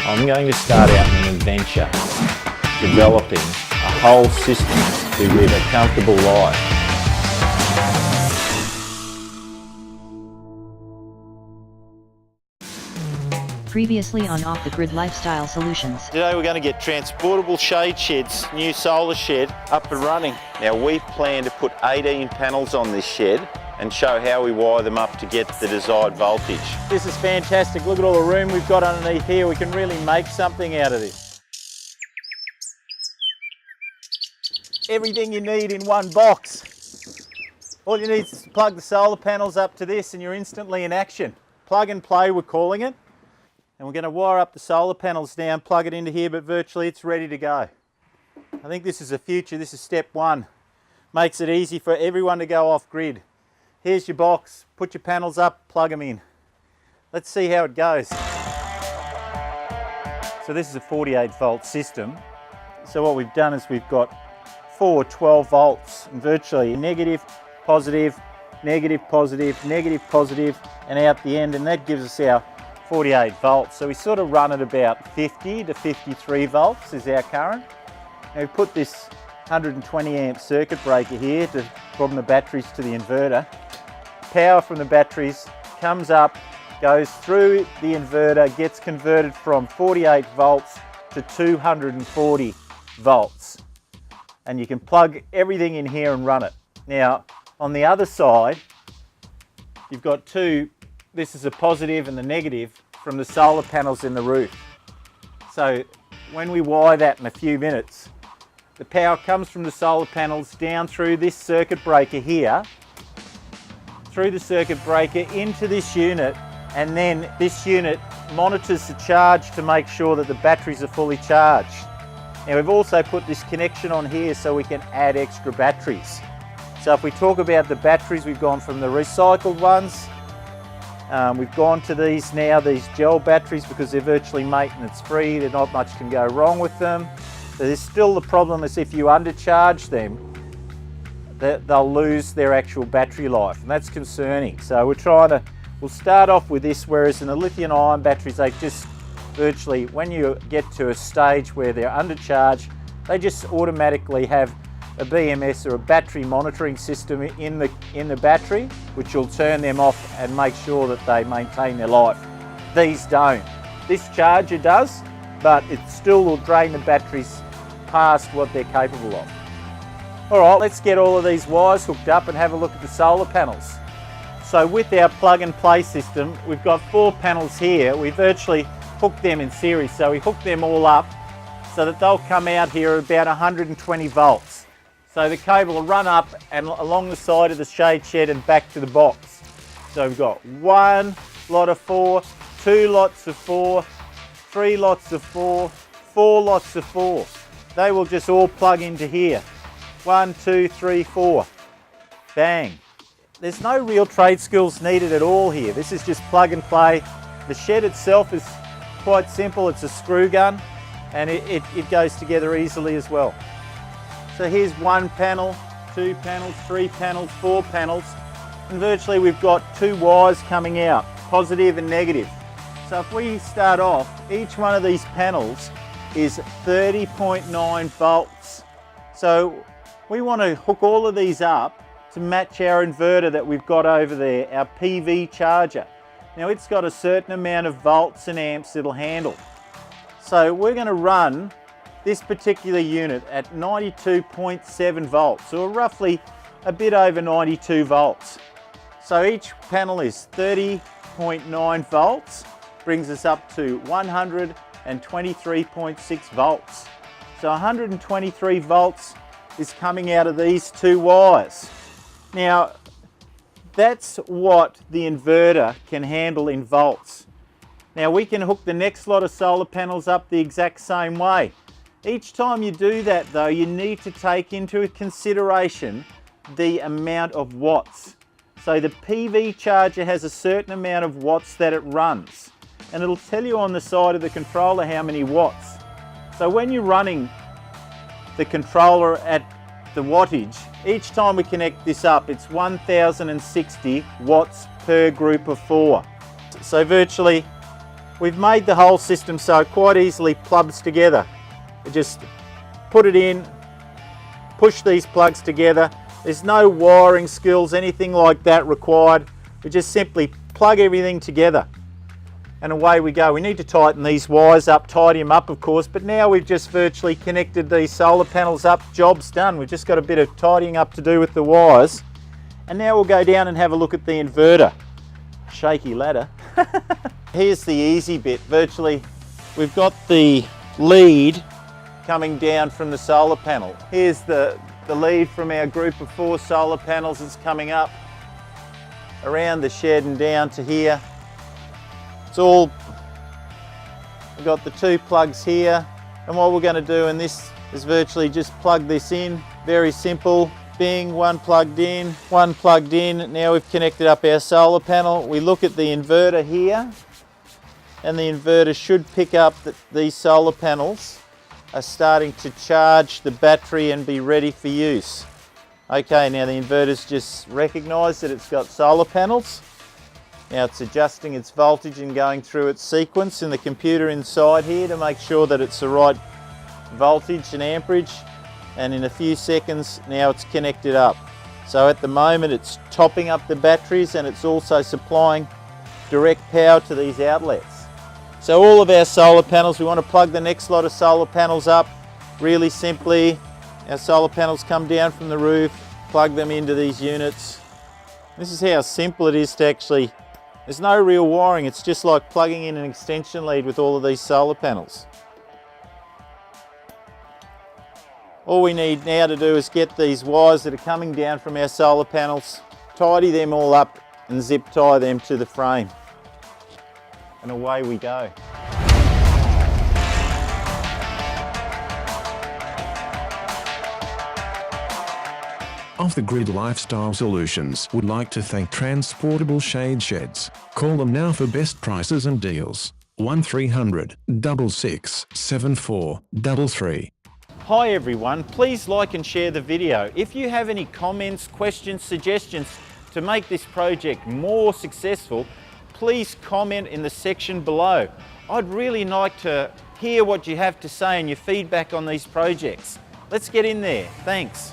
I'm going to start out in an adventure developing a whole system to live a comfortable life. Previously on Off the Grid Lifestyle Solutions. Today we're going to get transportable shade sheds, new solar shed, up and running. Now we plan to put 18 panels on this shed and show how we wire them up to get the desired voltage. This is fantastic. Look at all the room we've got underneath here. We can really make something out of this. Everything you need in one box. All you need is to plug the solar panels up to this and you're instantly in action. Plug and play, we're calling it. And we're going to wire up the solar panels down, plug it into here, but virtually it's ready to go. I think this is the future. This is step one. Makes it easy for everyone to go off grid. Here's your box, put your panels up, plug them in. Let's see how it goes. So this is a 48 volt system. So what we've done is we've got 4 12 volts, and virtually negative, positive, negative, positive, negative, positive, and out the end, and that gives us our 48 volts. So we sort of run at about 50 to 53 volts is our current. Now we put this 120 amp circuit breaker here from the batteries to the inverter. Power from the batteries comes up, goes through the inverter, gets converted from 48 volts to 240 volts. And you can plug everything in here and run it. Now on the other side, you've got two. This is a positive and the negative from the solar panels in the roof. So when we wire that in a few minutes, the power comes from the solar panels down through this circuit breaker here, through the circuit breaker into this unit, and then this unit monitors the charge to make sure that the batteries are fully charged. Now we've also put this connection on here so we can add extra batteries. So if we talk about the batteries, we've gone from the recycled ones. We've gone to these now, these gel batteries, because they're virtually maintenance free. There's not much can go wrong with them. But there's still the problem is if you undercharge them, they'll lose their actual battery life, and that's concerning. So we'll start off with this, whereas in the lithium ion batteries, they just virtually, when you get to a stage where they're undercharged, they just automatically have a BMS or a battery monitoring system in the battery, which will turn them off and make sure that they maintain their life. These don't. This charger does, but it still will drain the batteries past what they're capable of. All right, let's get all of these wires hooked up and have a look at the solar panels. So with our plug and play system, we've got 4 panels here. We virtually hook them in series, so we hook them all up so that they'll come out here at about 120 volts. So the cable will run up and along the side of the shade shed and back to the box. So we've got 1 lot of 4, 2 lots of 4, 3 lots of 4, 4 lots of 4. They will just all plug into here. 1, 2, 3, 4. Bang. There's no real trade skills needed at all here. This is just plug and play. The shed itself is quite simple. It's a screw gun and it goes together easily as well. So here's 1 panel, 2 panels, 3 panels, 4 panels, and virtually we've got 2 wires coming out, positive and negative. So if we start off, each one of these panels is 30.9 volts. So we want to hook all of these up to match our inverter that we've got over there, our PV charger. Now it's got a certain amount of volts and amps it'll handle. So we're going to run this particular unit at 92.7 volts, or roughly a bit over 92 volts. So each panel is 30.9 volts, brings us up to 123.6 volts. So 123 volts is coming out of these 2 wires. Now, that's what the inverter can handle in volts. Now we can hook the next lot of solar panels up the exact same way. Each time you do that though, you need to take into consideration the amount of watts. So the PV charger has a certain amount of watts that it runs, and it'll tell you on the side of the controller how many watts. So when you're running the controller at the wattage, each time we connect this up, it's 1060 watts per group of 4. So virtually We've made the whole system so it quite easily plugs together. We just put it in, push these plugs together. There's no wiring skills, anything like that required. We just simply plug everything together and away we go. We need to tighten these wires up, tidy them up of course, but now we've just virtually connected these solar panels up, job's done. We've just got a bit of tidying up to do with the wires. And now we'll go down and have a look at the inverter. Shaky ladder. Here's the easy bit. Virtually, we've got the lead coming down from the solar panel. Here's the lead from our group of 4 solar panels that's coming up around the shed and down to here. It's all, we've got the 2 plugs here, and what we're going to do in this is virtually just plug this in. Very simple. Bing, one plugged in, one plugged in. Now we've connected up our solar panel. We look at the inverter here, and the inverter should pick up that these solar panels are starting to charge the battery and be ready for use. Okay, now the inverter's just recognised that it's got solar panels. Now it's adjusting its voltage and going through its sequence in the computer inside here to make sure that it's the right voltage and amperage. And in a few seconds now it's connected up. So at the moment it's topping up the batteries and it's also supplying direct power to these outlets. So all of our solar panels, we want to plug the next lot of solar panels up really simply. Our solar panels come down from the roof, plug them into these units. This is how simple it is to actually, there's no real wiring, it's just like plugging in an extension lead with all of these solar panels. All we need now to do is get these wires that are coming down from our solar panels, tidy them all up and zip tie them to the frame. And away we go. Off the Grid Lifestyle Solutions would like to thank Transportable Shade Sheds. Call them now for best prices and deals. 1300 66 7433. Hi everyone, please like and share the video. If you have any comments, questions, suggestions to make this project more successful, please comment in the section below. I'd really like to hear what you have to say and your feedback on these projects. Let's get in there. Thanks.